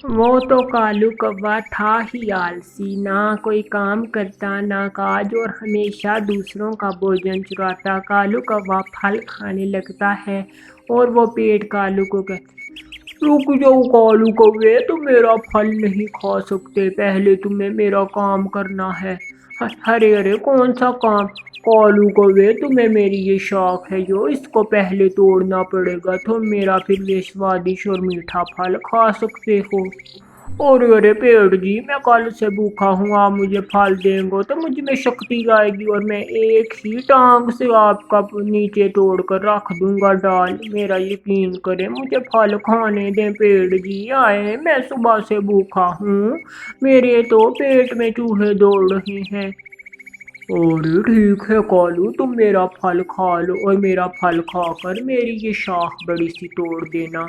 وہ تو کالو کوا تھا ہی آلسی، نہ کوئی کام کرتا نہ کاج، اور ہمیشہ دوسروں کا بھوجن چراتا۔ کالو کوا پھل کھانے لگتا ہے اور وہ پیٹ کالو کو کہتا ہے، رک جاؤ کالو کوے، تم میرا پھل نہیں کھا سکتے، پہلے تمہیں میرا کام کرنا ہے۔ ارے ارے کون سا کام؟ کالو کوے، تمہیں میری یہ شاخ ہے جو اس کو پہلے توڑنا پڑے گا، تم میرا پھر یہ سوادش اور میٹھا پھل کھا سکتے ہو۔ ارے ارے پیڑ جی، میں کل سے بھوکا ہوں، آپ مجھے پھل دیں گے تو مجھ میں شکتی آئے گی اور میں ایک ہی ٹانگ سے آپ کا نیچے توڑ کر رکھ دوں گا ڈال۔ میرا یقین کریں، مجھے پھل کھانے دیں پیڑ جی، آئے میں صبح سے بھوکا ہوں، میرے تو پیٹ میں چوہے دوڑ رہے ہیں۔ ارے ٹھیک ہے کالو، تم میرا پھل کھا لو اور میرا پھل کھا کر میری یہ شاخ بڑی سی توڑ دینا۔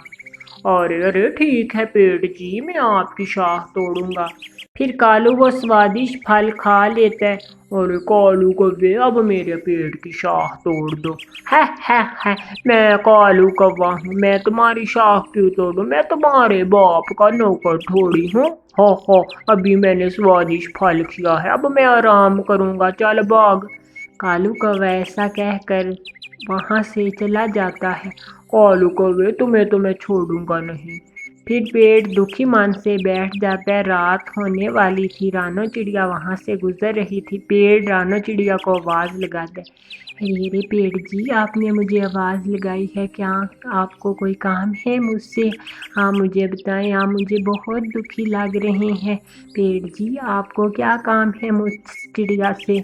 ارے ارے ٹھیک ہے پیڑ جی، میں آپ کی شاخ توڑوں گا۔ پھر کالو وہ سوادش پھل کھا لیتا ہے۔ ارے کالو کوے، اب میرے پیڑ کی شاخ توڑ دو۔ ہے، میں کالو کوا ہوں، میں تمہاری شاخ کیوں توڑوں؟ میں تمہارے باپ کا نوکر تھوڑی ہوں۔ ہو، ابھی میں نے سوادش پھل کیا ہے، اب میں آرام کروں گا، چل بھاگ۔ کالو کوا ایسا کہہ کر وہاں سے چلا جاتا ہے۔ کالو کوے، تمہیں تو میں چھوڑوں گا نہیں۔ پھر پیڑ دکھی من سے بیٹھ جاتا ہے۔ رات ہونے والی تھی، رانو چڑیا وہاں سے گزر رہی تھی۔ پیڑ رانو چڑیا کو آواز لگاتا ہے، ارے پیڑ جی، آپ نے مجھے آواز لگائی ہے، کیا آپ کو کوئی کام ہے مجھ سے؟ ہاں مجھے بتائیں، آپ مجھے بہت دکھی لگ رہے ہیں۔ پیڑ جی، آپ کو کیا کام ہے مجھ چڑیا سے؟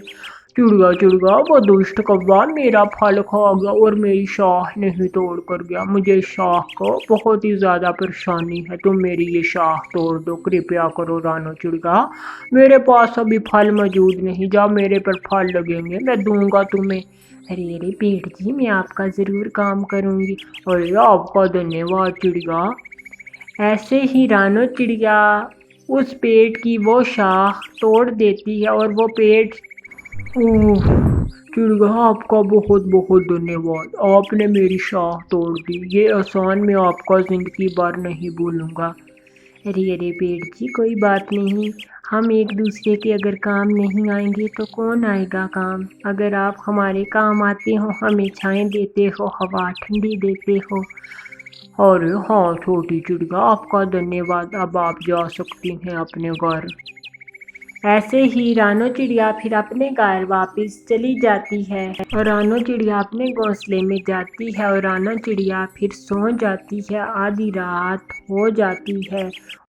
چڑیا، وہ دشت کوا میرا پھل کھا گیا اور میری شاخ نہیں توڑ کر گیا، مجھے شاخ کو بہت ہی زیادہ پریشانی ہے، تم میری یہ شاخ توڑ دو، کرپیا کرو رانو چڑیا، میرے پاس ابھی پھل موجود نہیں، جب میرے پر پھل لگیں گے میں دوں گا تمہیں۔ ارے پیڑ جی، میں آپ کا ضرور کام کروں گی۔ ارے آپ کا دھنیہ واد چڑیا۔ ایسے ہی رانو چڑیا اس پیڑ کی وہ شاخ توڑ دیتی ہے اور وہ پیڑ اوہ، چڑیا آپ کا بہت بہت دھنیہ واد، آپ نے میری شاخ توڑ دی، یہ احسان میں آپ کا زندگی بھر نہیں بھولوں گا۔ ارے پیڑ جی، کوئی بات نہیں، ہم ایک دوسرے کے اگر کام نہیں آئیں گے تو کون آئے گا کام؟ اگر آپ ہمارے کام آتے ہو، ہمیں چھائیں دیتے ہو، ہوا ٹھنڈی دیتے ہو۔ ارے ہاں چھوٹی چڑیا، آپ کا دھنیہ واد، اب آپ جا سکتی ہیں اپنے گھر۔ ایسے ہی رانو چڑیا پھر اپنے گھر واپس چلی جاتی ہے اور رانو چڑیا اپنے گھونسلے میں جاتی ہے اور رانو چڑیا پھر سو جاتی ہے۔ آدھی رات ہو جاتی ہے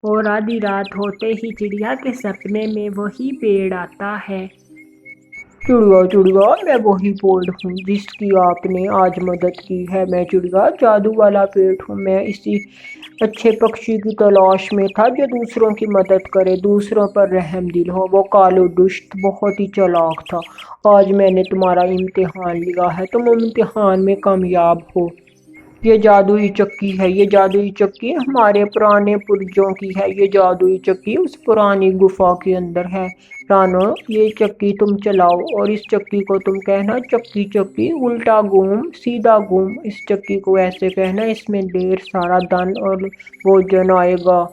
اور آدھی رات ہوتے ہی چڑیا کے سپنے میں وہی پیڑ آتا ہے۔ چڑیا، میں وہی پیڑ ہوں جس کی آپ نے آج مدد کی ہے، میں چڑیا جادو والا پیڑ ہوں، میں اسی اچھے پکشی کی تلاش میں تھا جو دوسروں کی مدد کرے، دوسروں پر رحم دل ہو۔ وہ کالو دشت بہت ہی چالاک تھا، آج میں نے تمہارا امتحان لیا ہے، تم امتحان میں کامیاب ہو۔ یہ جادوئی چکی ہے، یہ جادوئی چکی ہمارے پرانے پرجوں کی ہے، یہ جادوئی چکی اس پرانی گفا کے اندر ہے۔ رانو، یہ چکی تم چلاؤ اور اس چکی کو تم کہنا، چکی چکی الٹا گھوم سیدھا گھوم، اس چکی کو ایسے کہنا، اس میں ڈھیر سارا دھن اور بھوجن آئے گا۔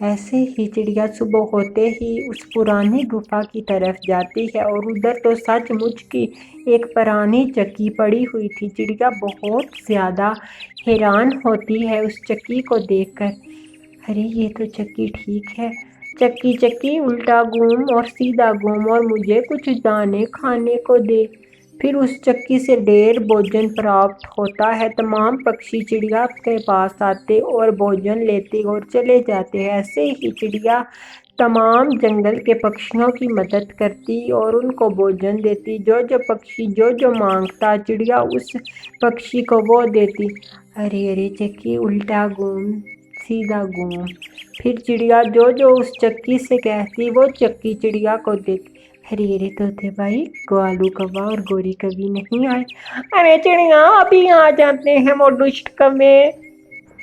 ایسے ہی چڑیا صبح ہوتے ہی اس پرانی گفا کی طرف جاتی ہے اور ادھر تو سچ مچ کی ایک پرانی چکی پڑی ہوئی تھی۔ چڑیا بہت زیادہ حیران ہوتی ہے اس چکی کو دیکھ کر، ارے یہ تو چکی ٹھیک ہے، چکی چکی الٹا گھوم اور سیدھا گھوم اور مجھے کچھ دانے کھانے کو دے۔ پھر اس چکی سے ڈھیر بھوجن پراپت ہوتا ہے، تمام پکشی چڑیا کے پاس آتے اور بھوجن لیتے اور چلے جاتے ہیں۔ ایسے ہی چڑیا تمام جنگل کے پکشیوں کی مدد کرتی اور ان کو بھوجن دیتی، جو جو پکشی جو مانگتا چڑیا اس پکشی کو وہ دیتی۔ ارے چکی الٹا گھوم سیدھا گھوم، پھر چڑیا جو اس چکی سے کہتی وہ چکی چڑیا کو دیتی۔ ارے طوطے بھائی، کالو کوا اور گوری کبھی نہیں آئے؟ ارے چڑیا ابھی آ جاتے ہیں، وہ دشت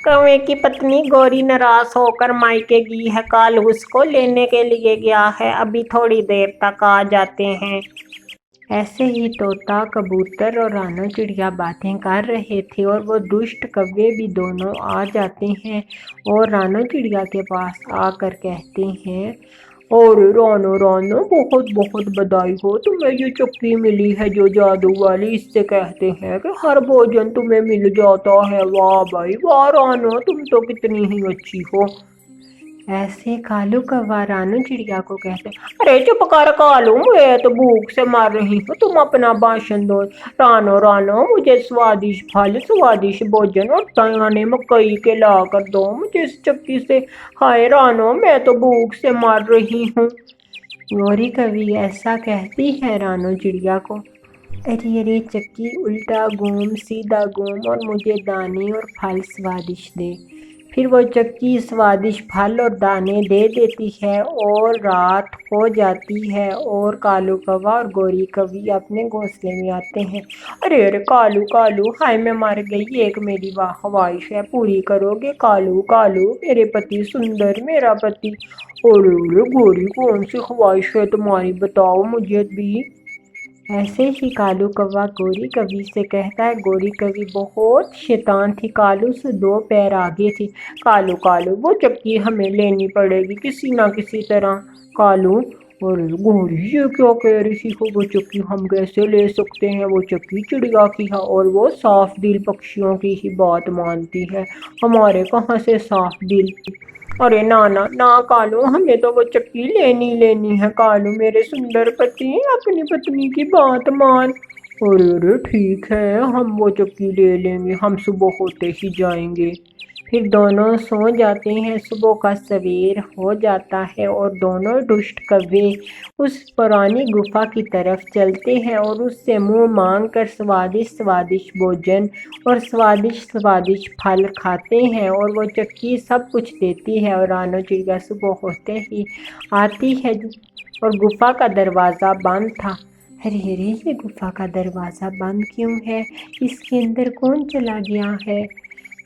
کوے کی پتنی گوری ناراض ہو کر مائکے گئی ہے، کالو اس کو لینے کے لیے گیا ہے، ابھی تھوڑی دیر تک آ جاتے ہیں۔ ایسے ہی طوطا کبوتر اور رانو چڑیا باتیں کر رہے تھے اور وہ دشت کوے بھی دونوں آ جاتے ہیں اور رانو چڑیا کے پاس آ کر کہتے ہیں، ارے رانو رانو، بہت بہت بدائی ہو، تمہیں یہ چکی ملی ہے جو جادو والی، اس سے کہتے ہیں کہ ہر بھوجن تمہیں مل جاتا ہے۔ واہ بھائی واہ رانو، تم تو کتنی ہی اچھی ہو۔ ایسے کالو کوا رانو چڑیا کو کہتے، ارے چپ کر کالو، میں تو بھوک سے مر رہی ہوں، تم اپنا بھاشن دو۔ رانو رانو، مجھے سوادشٹ پھل، سوادشٹ بھوجن اور دانے مکئی کے لا کر دو مجھے اس چکی سے۔ ہائے رانو، میں تو بھوک سے مر رہی ہوں۔ گوری کوی ایسا کہتی ہے رانو چڑیا کو، ارے ارے چکی، الٹا گھوم سیدھا گھوم اور مجھے دانے اور پھل سوادشٹ دے۔ پھر وہ چکی سوادشٹ پھل اور دانے دے دیتی ہے اور رات ہو جاتی ہے اور کالو کوا اور گوری کوی اپنے گھونسلے میں آتے ہیں۔ ارے ارے کالو کالو، ہائے میں مر گئی، ایک میری خواہش ہے، پوری کرو گے کالو کالو، میرے پتی سندر، میرا پتی۔ ارے ارے گوری، کون سی خواہش ہے تمہاری، بتاؤ مجھے بھی۔ ایسے ہی کالو کوا گوری کوی سے کہتا ہے، گوری کوی بہت شیطان تھی، کالو سے 2 پیر آگے تھی۔ کالو کالو، وہ چکی ہمیں لینی پڑے گی کسی نہ کسی طرح۔ کالو، ارے گوری یہ کیا کہہ رہی ہو، وہ چکی ہم کیسے لے سکتے ہیں، وہ چکی چڑیا کی ہے اور وہ صاف دل پکشیوں کی ہی بات مانتی ہے، ہمارے کہاں سے صاف دل۔ ارے نانا نا کالو، ہمیں تو وہ چکی لینی ہے، کالو میرے سندر پتی، اپنی پتنی کی بات مان۔ ارے ارے ٹھیک ہے، ہم وہ چکی لے لیں گے، ہم صبح ہوتے ہی جائیں گے۔ پھر دونوں سو جاتے ہیں، صبح کا سویر ہو جاتا ہے اور دونوں دشت کوے اس پرانی گفا کی طرف چلتے ہیں اور اس سے منہ مانگ کر سوادشٹ سوادشٹ بھوجن اور سوادشٹ سوادشٹ پھل کھاتے ہیں اور وہ چکی سب کچھ دیتی ہے اور رانو چڑیا صبح ہوتے ہی آتی ہے اور گفا کا دروازہ بند تھا۔ ارے ارے یہ گفا کا دروازہ بند کیوں ہے، اس کے اندر کون چلا گیا ہے؟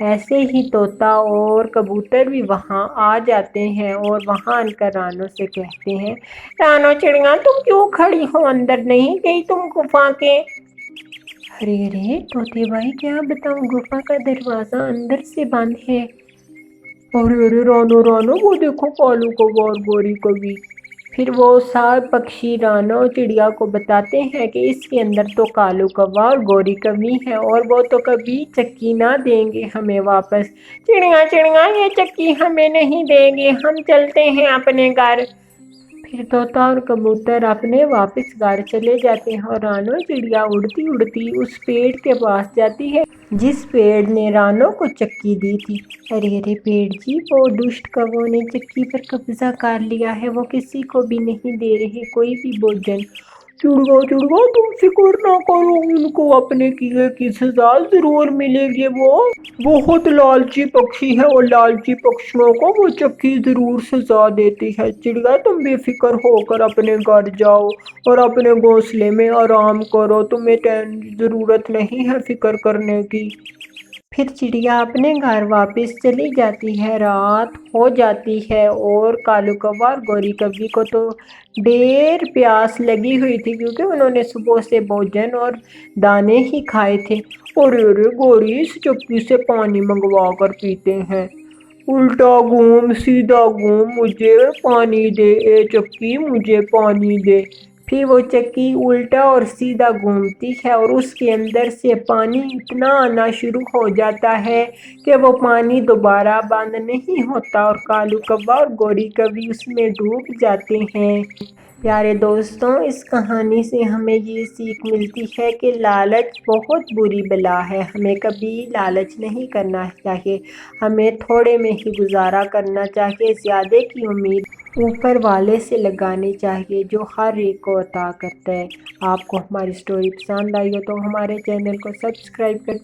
ایسے ہی طوطا اور کبوتر بھی وہاں آ جاتے ہیں اور وہاں آ کر رانو سے کہتے ہیں، رانو چڑیا تم کیوں کھڑی ہو، اندر نہیں گئی تم گفا کے؟ ارے ارے طوطے بھائی، کیا بتاؤں، گفا کا دروازہ اندر سے بند ہے۔ ارے ارے رانو رانو، وہ دیکھو کالو کوا اور گوری کوی۔ پھر وہ سب پکشی رانو چڑیا کو بتاتے ہیں کہ اس کے اندر تو کالو کوا اور گوری کوی ہے اور وہ تو کبھی چکی نہ دیں گے ہمیں واپس۔ چڑیا چڑیا، یہ چکی ہمیں نہیں دیں گے، ہم چلتے ہیں اپنے گھر۔ پھر طوطا اور کبوتر اپنے واپس گھر چلے جاتے ہیں اور رانو چڑیا اڑتی اڑتی اس پیڑ کے پاس جاتی ہے جس پیڑ نے رانو کو چکی دی تھی۔ ارے ارے پیڑ جی، وہ دشت کووں نے چکی پر قبضہ کر لیا ہے، وہ کسی کو بھی نہیں دے رہے کوئی بھی بھوجن۔ چڑیا چڑیا تم فکر نہ کرو، ان کو اپنے کیے کی سزا ضرور ملے گی، وہ بہت لالچی پکشی ہے اور لالچی پکشیوں کو وہ چکی ضرور سزا دیتی ہے۔ چڑیا تم بے فکر ہو کر اپنے گھر جاؤ اور اپنے گھونسلے میں آرام کرو، تمہیں ضرورت نہیں ہے فکر کرنے کی۔ پھر چڑیا اپنے گھر واپس چلی جاتی ہے، رات ہو جاتی ہے اور کالو کوا اور گوری کوی کو تو ڈھیر پیاس لگی ہوئی تھی کیونکہ انہوں نے صبح سے بھوجن اور دانے ہی کھائے تھے۔ ارے ارے گوری، اس چکی سے پانی منگوا کر پیتے ہیں۔ الٹا گھوم سیدھا گھوم، مجھے پانی دے اے چکی، مجھے پانی دے۔ پھر وہ چکی الٹا اور سیدھا گھومتی ہے اور اس کے اندر سے پانی اتنا آنا شروع ہو جاتا ہے کہ وہ پانی دوبارہ بند نہیں ہوتا اور کالو کوا اور گوری کوی اس میں ڈوب جاتے ہیں۔ پیارے دوستوں، اس کہانی سے ہمیں یہ سیکھ ملتی ہے کہ لالچ بہت بری بلا ہے، ہمیں کبھی لالچ نہیں کرنا چاہیے، ہمیں تھوڑے میں ہی گزارا کرنا چاہیے، زیادہ کی امید اوپر والے سے لگانی چاہیے جو ہر ایک کو عطا کرتا ہے۔ آپ کو ہماری سٹوری پسند آئی ہو تو ہمارے چینل کو سبسکرائب کر